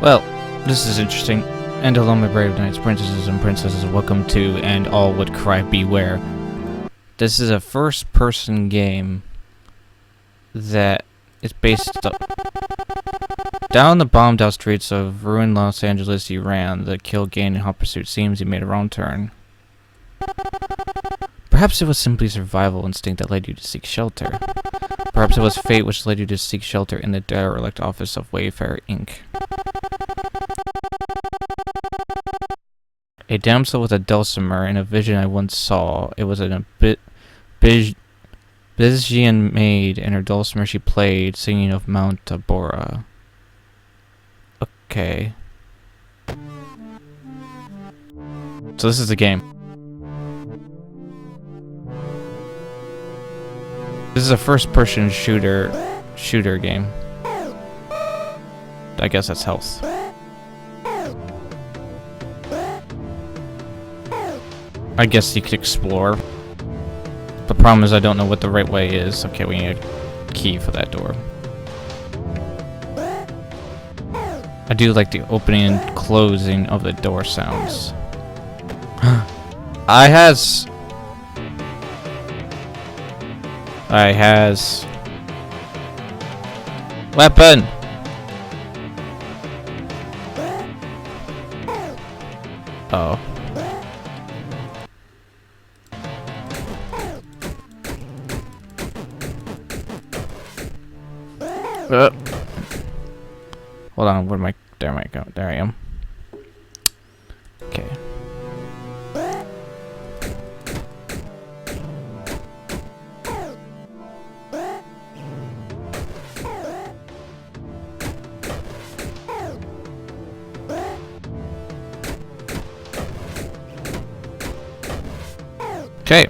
Well, this is interesting. And hello, my brave knights, princesses, and princesses. Welcome to And All Would Cry Beware. This is a first-person game that is based down the bombed-out streets of ruined Los Angeles. You ran. The kill, gain, and hot pursuit seems you made a wrong turn. Perhaps it was simply survival instinct that led you to seek shelter. Perhaps it was fate which led you to seek shelter in the derelict office of Wayfarer Inc. A damsel with a dulcimer in a vision I once saw. It was a Byzantine maid, and her dulcimer she played, singing of Mount Tabora. Okay. So this is the game. This is a first-person shooter game. I guess that's health. I guess you could explore. The problem is I don't know what the right way is. Okay, we need a key for that door. I do like the opening and closing of the door sounds. I has weapon. Oh. Hold on, where am I? There I go. There I am. Okay. Okay.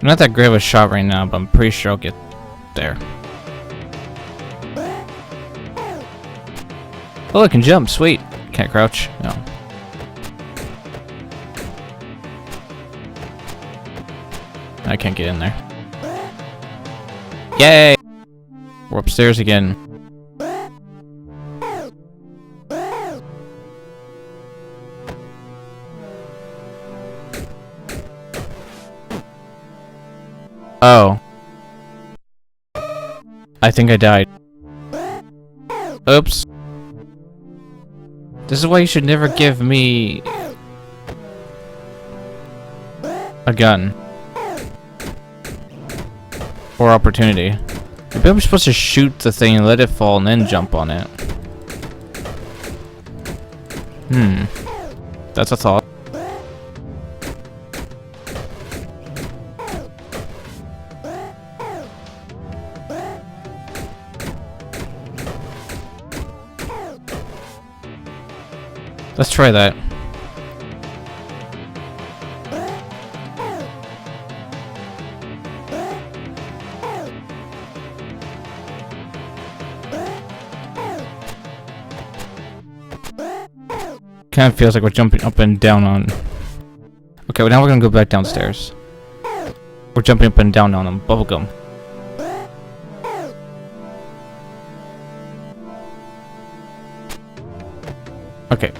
I'm not that great of a shot right now, but I'm pretty sure I'll get there. Oh, I can jump. Sweet. Can't crouch. No. I can't get in there. Yay! We're upstairs again. Oh. I think I died. Oops. This is why you should never give me a gun. Or opportunity. Maybe I'm supposed to shoot the thing and let it fall and then jump on it. That's a thought. Let's try that. Kind of feels like we're jumping up and down on... Okay, well now we're gonna go back downstairs. We're jumping up and down on them. Bubblegum. Okay.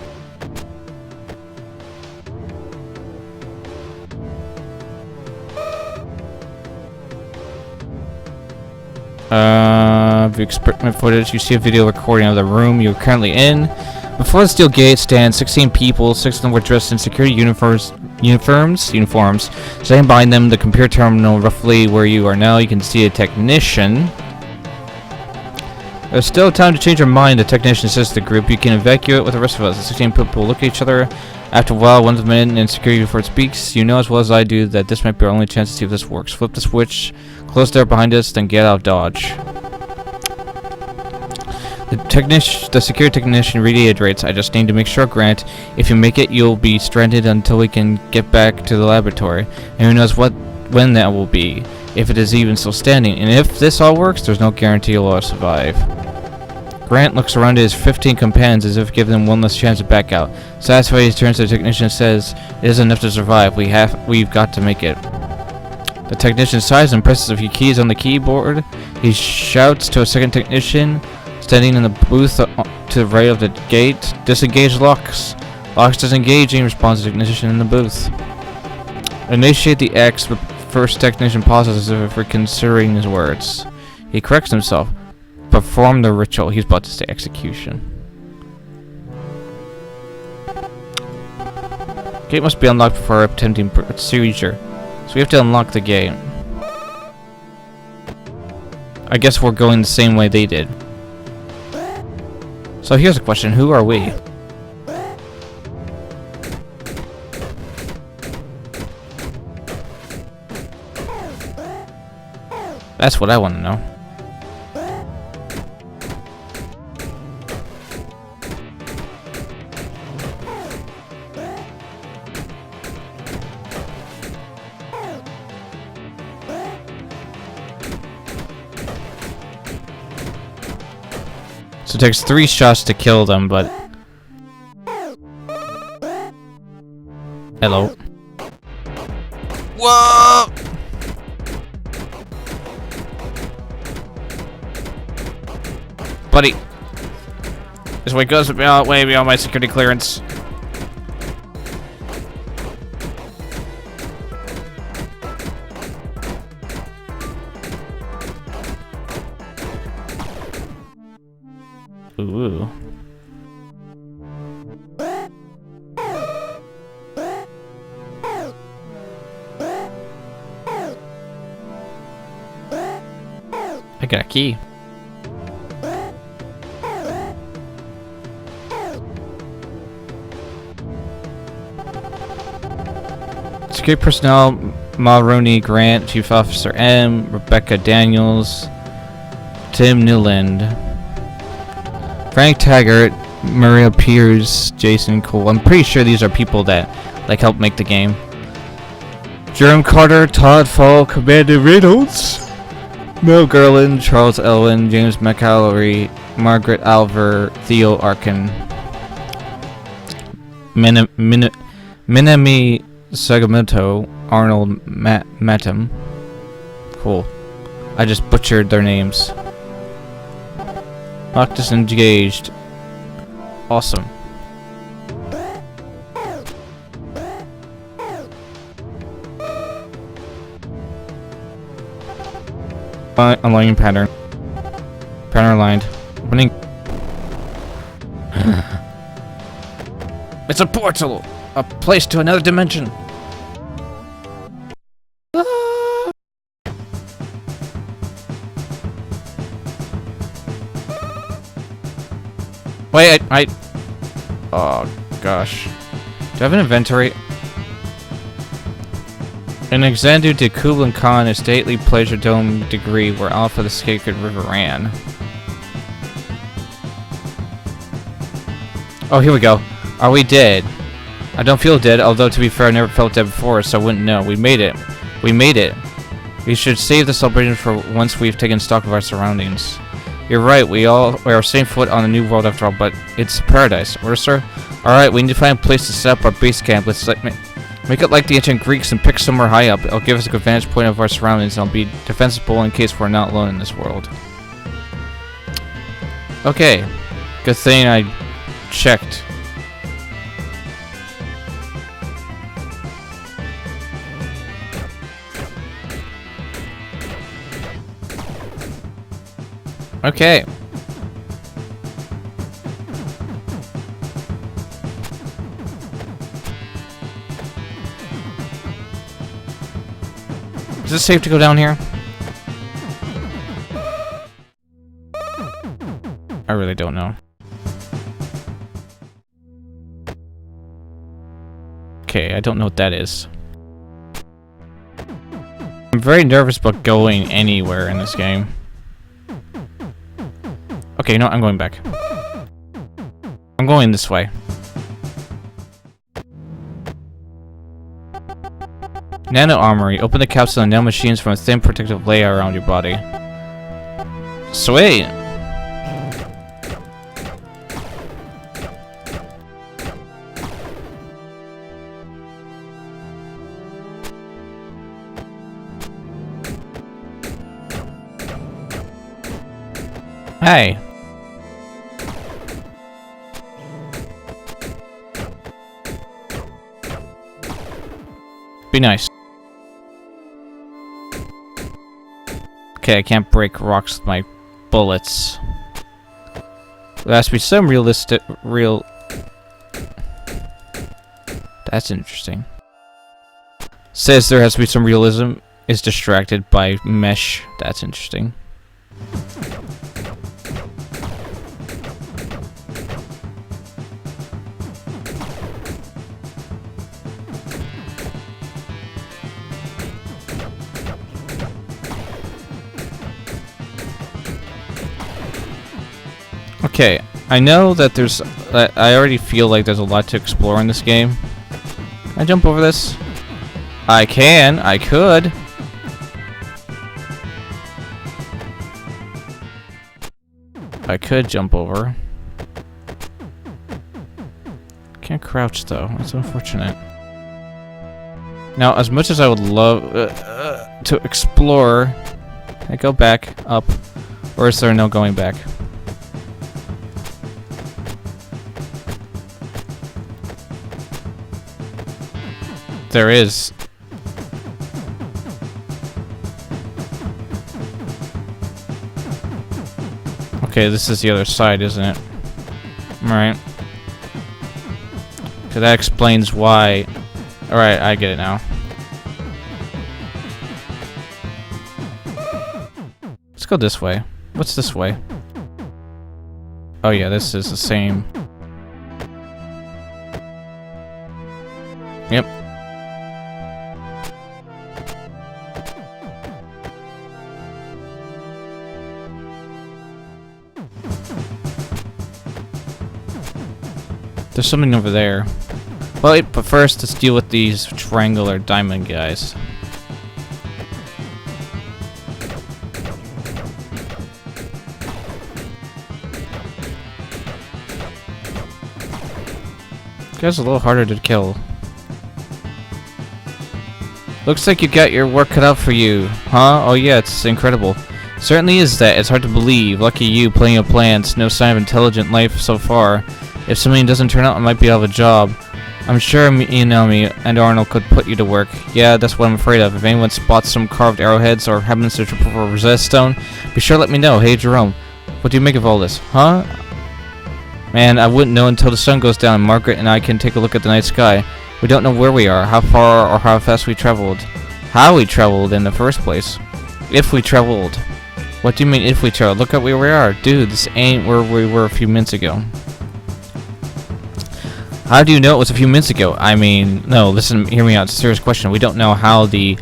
View experiment footage. You see a video recording of the room you're currently in. Before the steel gate stand 16 people. 6 of them were dressed in security uniforms. Standing behind them, the computer terminal, roughly where you are now. You can see a technician. There's still time to change your mind. The technician says to the group, you can evacuate with the rest of us. The 16 people look at each other. After a while, one of the men in security before it speaks. You know as well as I do that this might be our only chance to see if this works. Flip the switch, close the door behind us, then get out of Dodge. The security technician reiterates, I just need to make sure, Grant. If you make it, you'll be stranded until we can get back to the laboratory. And who knows when that will be. If it is even still standing. And if this all works, there's no guarantee you'll survive. Grant looks around at his 15 companions as if giving them one less chance to back out. Satisfied, he turns to the technician and says, it isn't enough to survive. We've got to make it. The technician sighs and presses a few keys on the keyboard. He shouts to a second technician standing in the booth to the right of the gate. Disengage locks. Locks disengaging, responds the technician in the booth. Initiate the X, but first technician pauses as if reconsidering his words. He corrects himself. Perform the ritual. He's about to say execution. Gate must be unlocked before attempting procedure. So we have to unlock the gate. I guess we're going the same way they did. So here's a question. Who are we? That's what I want to know. So it takes 3 shots to kill them, but... Hello. Whoa! Buddy. This way goes way beyond my security clearance. Ooh. I got a key. Security personnel: Mulroney Grant, Chief Officer M, Rebecca Daniels, Tim Newland, Frank Taggart, Maria Pierce, Jason Cole. I'm pretty sure these are people that like help make the game. Jerome Carter, Todd Fall, Commander Reynolds, Mel Gerlin, Charles Elwin, James McAllery, Margaret Alver, Theo Arkin, Minami Sagamoto, Arnold Matam. Cool. I just butchered their names. Lock disengaged. Awesome. Unlocking pattern. Pattern aligned. Opening. It's a portal! A place to another dimension! Wait, oh, gosh. Do I have an inventory? In Xanadu to Kublai Khan, a stately pleasure dome degree where Alpha the Sacred River ran. Oh, here we go. Are we dead? I don't feel dead, although to be fair, I never felt dead before, so I wouldn't know. We made it. We made it. We should save the celebration for once we've taken stock of our surroundings. You're right, we are staying foot on a new world after all, but it's paradise. Order, sir? Alright, we need to find a place to set up our base camp. Let's make it like the ancient Greeks and pick somewhere high up. It'll give us a good vantage point of our surroundings and it'll be defensible in case we're not alone in this world. Okay. Good thing I checked. Okay. Is it safe to go down here? I really don't know. Okay, I don't know what that is. I'm very nervous about going anywhere in this game. Okay, no, I'm going back. I'm going this way. Nano Armory. Open the capsule and nanomachines from a thin protective layer around your body. Sweet! Hey. Be nice. Okay, I can't break rocks with my bullets. There has to be some realistic... That's interesting. Says there has to be some realism. Is distracted by mesh. That's interesting. Okay, I know that there's... I already feel like there's a lot to explore in this game. Can I jump over this? I can. I could. I could jump over. Can't crouch though. That's unfortunate. Now, as much as I would love to explore, can I go back up, or is there no going back? There is. Okay, this is the other side, isn't it? Alright. So that explains why... Alright, I get it now. Let's go this way. What's this way? Oh yeah, this is the same. Yep. There's something over there. Well, wait, but first, let's deal with these triangular diamond guys. This guy's a little harder to kill. Looks like you got your work cut out for you, huh? Oh yeah, it's incredible. Certainly is that. It's hard to believe. Lucky you, plenty of plants, no sign of intelligent life so far. If something doesn't turn out, I might be out of a job. I'm sure you know me, and Arnold could put you to work. Yeah, that's what I'm afraid of. If anyone spots some carved arrowheads or happens to trip over a resist stone, be sure to let me know. Hey, Jerome, what do you make of all this? Huh? Man, I wouldn't know until the sun goes down. Margaret and I can take a look at the night sky. We don't know where we are, how far, or how fast we traveled. How we traveled in the first place. If we traveled. What do you mean, if we traveled? Look at where we are. Dude, this ain't where we were a few minutes ago. How do you know it was a few minutes ago? I mean, no, listen, hear me out. It's a serious question. We don't know how the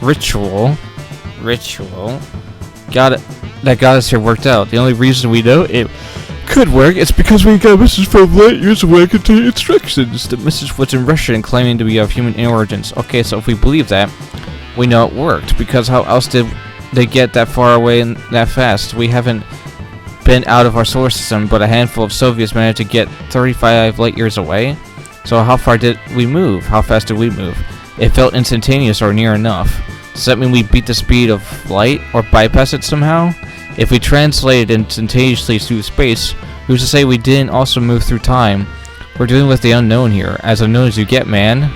ritual got us here worked out. The only reason we know it could work is because we got a message from light years away containing instructions. The message was in Russian and claiming to be of human origins. Okay, so if we believe that, we know it worked. Because how else did they get that far away and that fast? We haven't been out of our solar system, but a handful of Soviets managed to get 35 light years away. So how far did we move? How fast did we move? It felt instantaneous or near enough. Does that mean we beat the speed of light or bypass it somehow? If we translated instantaneously through space, who's to say we didn't also move through time? We're dealing with the unknown here, as unknown as you get, man.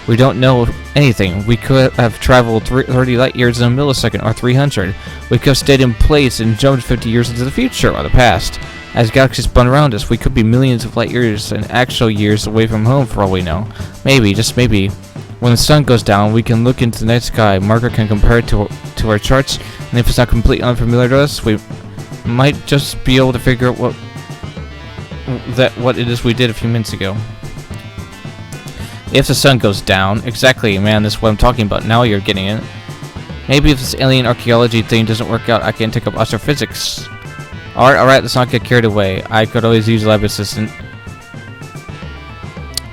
We don't know anything. We could have traveled 30 light years in a millisecond, or 300. We could have stayed in place and jumped 50 years into the future, or the past. As galaxies spun around us, we could be millions of light years and actual years away from home for all we know. Maybe, just maybe, when the sun goes down, we can look into the night sky. Margaret can compare it to our charts, and if it's not completely unfamiliar to us, we might just be able to figure out what it is we did a few minutes ago. If the sun goes down, exactly, man, this is what I'm talking about. Now you're getting it. Maybe if this alien archaeology thing doesn't work out, I can take up astrophysics. Alright, let's not get carried away. I could always use a lab assistant.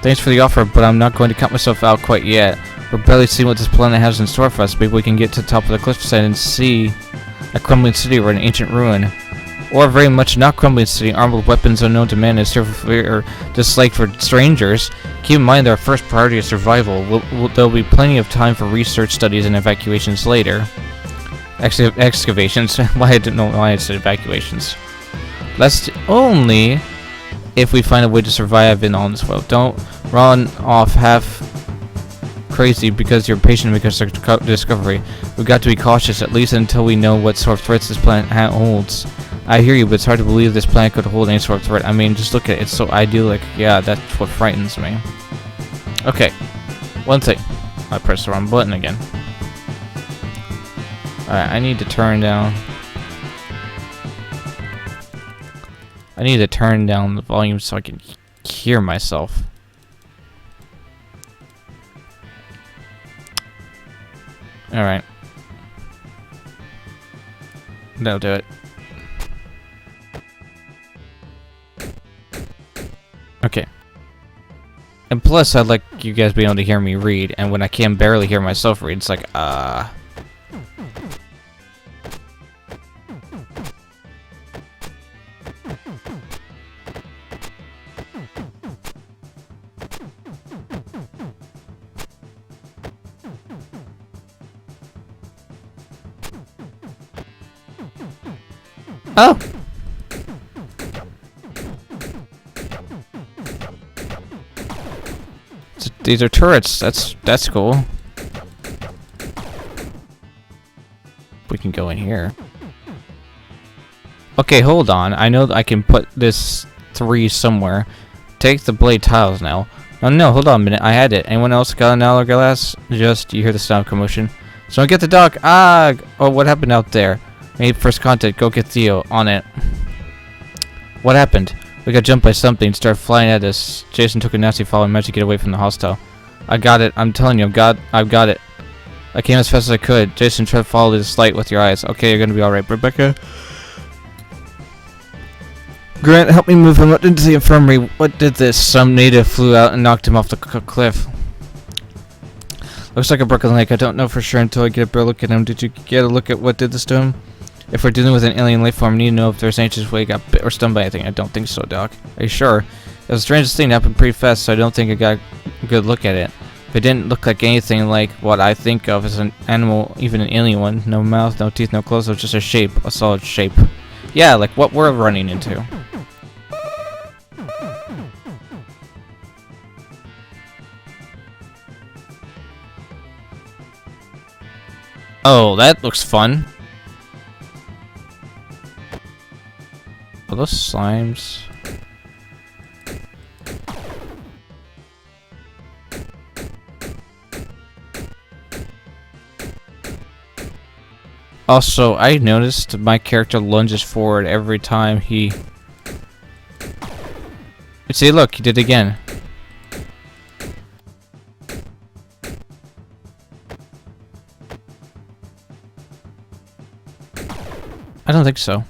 Thanks for the offer, but I'm not going to count myself out quite yet. We're barely seeing what this planet has in store for us. Maybe we can get to the top of the cliffside and see a crumbling city or an ancient ruin. Or very much not crumbling city, armed with weapons unknown to man, is or disliked for strangers. Keep in mind that our first priority is survival. There'll be plenty of time for research studies and evacuations later. Excavations. Why I didn't know why I said evacuations. That's only if we find a way to survive in all this world. Don't run off half crazy because you're patient to make a discovery. We've got to be cautious, at least until we know what sort of threats this planet holds. I hear you, but it's hard to believe this planet could hold any sort of threat. I mean, just look at it. It's so idyllic. Yeah, that's what frightens me. Okay. One thing. I pressed the wrong button again. Alright, I need to turn down... I need to turn down the volume so I can hear myself. Alright. That'll do it. Okay. And plus, I'd like you guys being able to hear me read, and when I can barely hear myself read, it's like, Oh! These are turrets. That's cool. We can go in here. Okay, hold on. I know that I can put this 3 somewhere. Take the blade tiles now. No, hold on a minute. I had it. Anyone else got an hourglass? Just, you hear the sound of commotion. Someone get the dog. Ah! Oh, what happened out there? Made first contact. Go get Theo. On it. What happened? We got jumped by something. Started flying at us. Jason took a nasty fall and managed to get away from the hostile. I got it. I'm telling you, I've got it. I came as fast as I could. Jason, try to follow this light with your eyes. Okay, you're gonna be alright. Rebecca? Grant, help me move him up into the infirmary. What did this? Some native flew out and knocked him off the cliff. Looks like a broken leg. I don't know for sure until I get a better look at him. Did you get a look at what did this to him? If we're dealing with an alien life form, we need to know if there's any chance he got bit or stunned by anything. I don't think so, Doc. Are you sure? It was the strangest thing that happened pretty fast, so I don't think I got a good look at it. It didn't look like anything like what I think of as an animal, even an alien one. No mouth, no teeth, no clothes, it was just a shape, a solid shape. Yeah, like what we're running into. Oh, that looks fun. Are those slimes? Also, I noticed my character lunges forward every time he... See, look, he did it again. I don't think so.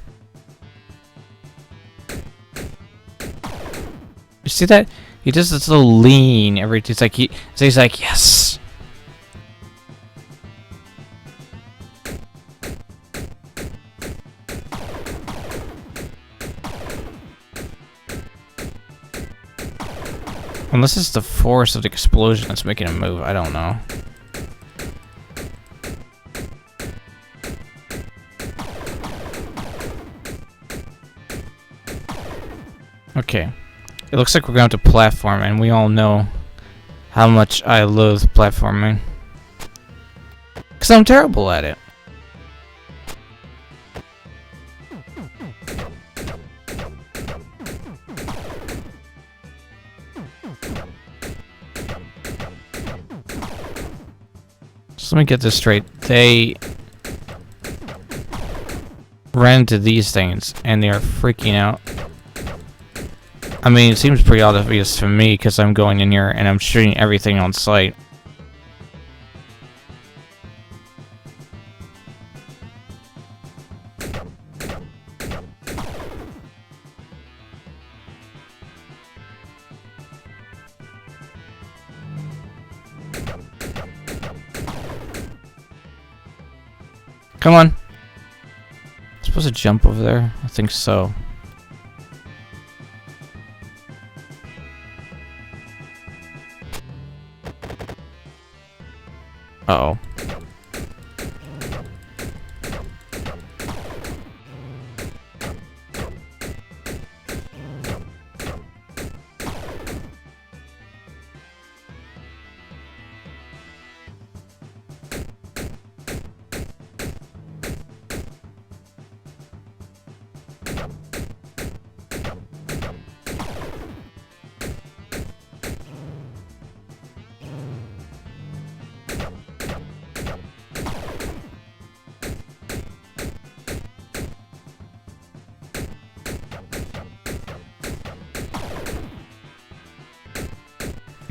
You see that? He does this little lean every... It's like he's like, yes! Unless it's the force of the explosion that's making him move, I don't know. Okay. It looks like we're going to platform, and we all know how much I loathe platforming. 'Cause I'm terrible at it. So let me get this straight. They ran into these things, and they are freaking out. I mean, it seems pretty obvious to me because I'm going in here and I'm shooting everything on sight. Come on. I'm supposed to jump over there? I think so. Uh-oh.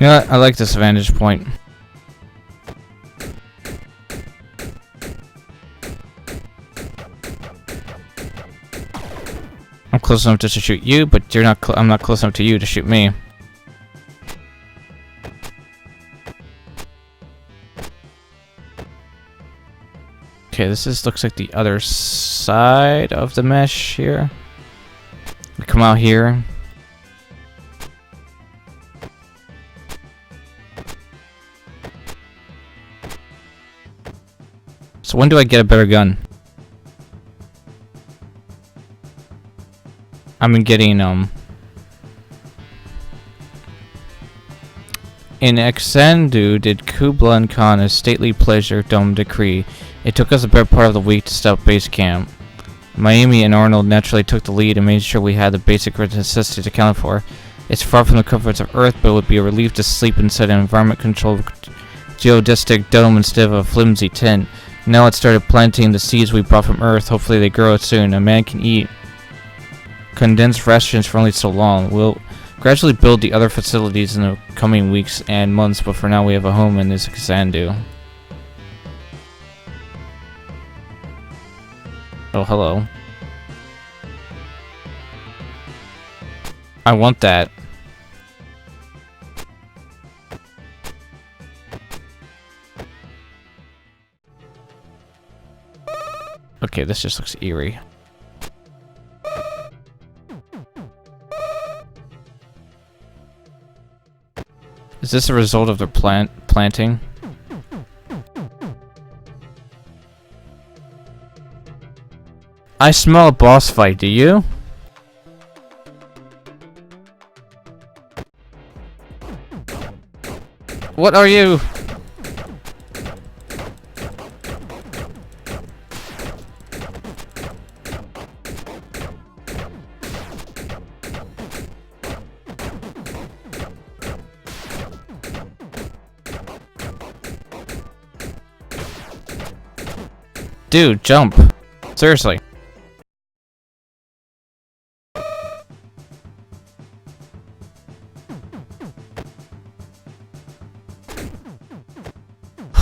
You know what? I like this vantage point. I'm close enough just to shoot you, but you're not. I'm not close enough to you to shoot me. Okay, looks like the other side of the mesh here. We come out here. So when do I get a better gun? I've been getting in Xanadu did Kublai Khan a stately pleasure dome decree. It took us a better part of the week to stop base camp. Miami and Arnold naturally took the lead and made sure we had the basic necessities accounted for. It's far from the comforts of Earth, but it would be a relief to sleep inside an environment-controlled geodesic dome instead of a flimsy tent. Now let's start planting the seeds we brought from Earth. Hopefully they grow soon. A man can eat condensed rations for only so long. We'll gradually build the other facilities in the coming weeks and months, but for now we have a home in this Xanadu. Oh, hello. I want that. Okay, this just looks eerie. Is this a result of their planting? I smell a boss fight, do you? What are you? Dude, jump. Seriously.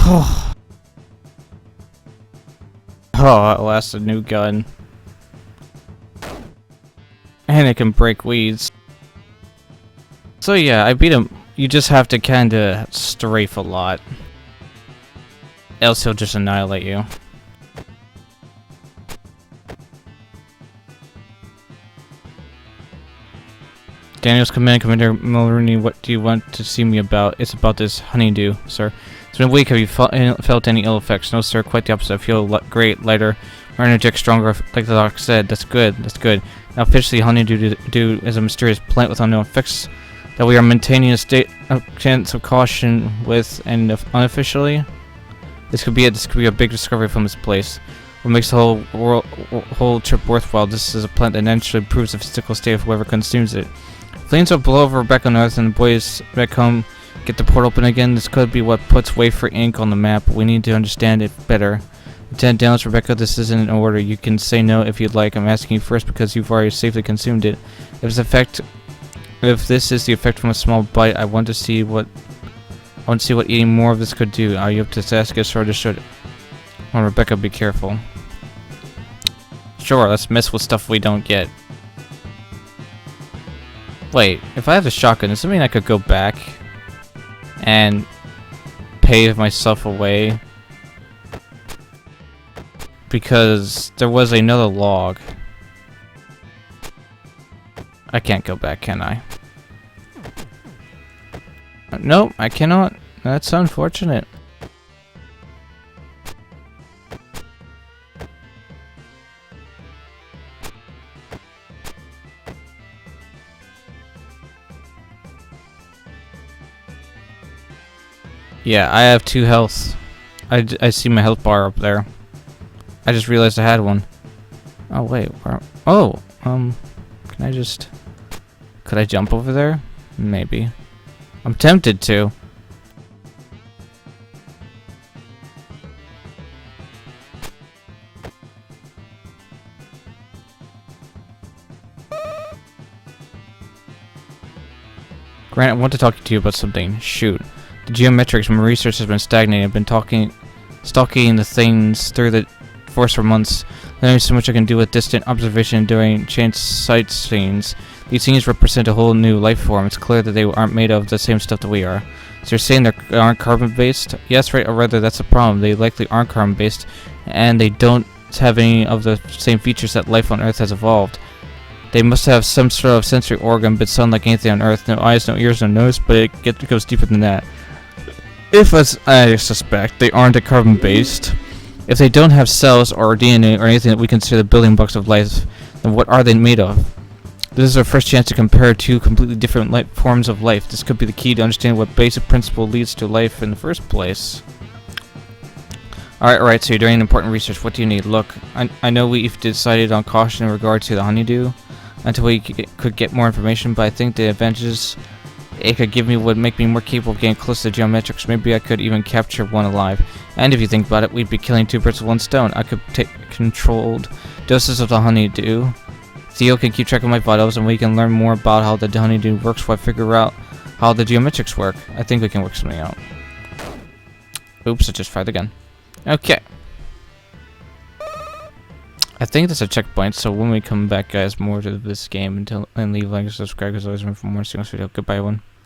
Oh, at last a new gun. And it can break weeds. So yeah, I beat him. You just have to kinda strafe a lot. Else he'll just annihilate you. Daniels, Commander Mulrooney, what do you want to see me about? It's about this honeydew, sir. It's been a week. Have you felt any ill effects? No, sir. Quite the opposite. I feel great, lighter, more energetic, stronger. Like the doc said, that's good. That's good. Now, officially, honeydew is a mysterious plant with unknown effects that we are maintaining a state of chance of caution with, and unofficially, this could be a big discovery from this place. What makes the whole trip worthwhile? This is a plant that naturally improves the physical state of whoever consumes it. Flames will blow over Rebecca on Earth, and the boys back home get the port open again. This could be what puts Wafer Inc. on the map, but we need to understand it better. Lieutenant Downs, Rebecca, this isn't an order. You can say no if you'd like. I'm asking you first because you've already safely consumed it. If this is the effect from a small bite, I want to see what eating more of this could do. Are you up to task? Or to should? Oh, Rebecca, be careful. Sure, let's mess with stuff we don't get. Wait, if I have a shotgun, does that mean I could go back and pave myself away? Because there was another log. I can't go back, can I? Nope, I cannot. That's unfortunate. Yeah, I have 2 health. I see my health bar up there. I just realized I had one. Oh wait, where? Oh, can I just? Could I jump over there? Maybe. I'm tempted to. Grant, I want to talk to you about something. Shoot. The geometrics, my research has been stagnating. I've been stalking the things through the forest for months. There's so much I can do with distant observation during chance sight scenes. These things represent a whole new life form. It's clear that they aren't made of the same stuff that we are. So you're saying they aren't carbon-based? Yes, right, or rather that's the problem. They likely aren't carbon-based, and they don't have any of the same features that life on Earth has evolved. They must have some sort of sensory organ, but sound like anything on Earth. No eyes, no ears, no nose, but it goes deeper than that. If, as I suspect, they aren't carbon-based, if they don't have cells or DNA or anything that we consider the building blocks of life, then what are they made of? This is our first chance to compare two completely different forms of life. This could be the key to understanding what basic principle leads to life in the first place. Alright, so you're doing important research. What do you need? Look, I know we've decided on caution in regard to the honeydew until we could get more information, but I think the advantages it could give me would make me more capable of getting close to the geometrics. Maybe I could even capture one alive. And if you think about it, we'd be killing two birds with one stone. I could take controlled doses of the honeydew. Theo can keep track of my vitals, and we can learn more about how the honeydew works while I figure out how the geometrics work. I think we can work something out. Oops, I just fired again. Okay. I think that's a checkpoint, so when we come back, guys, more to this game, and leave, like, and subscribe, because I always remember for more. See you next video. Goodbye, everyone.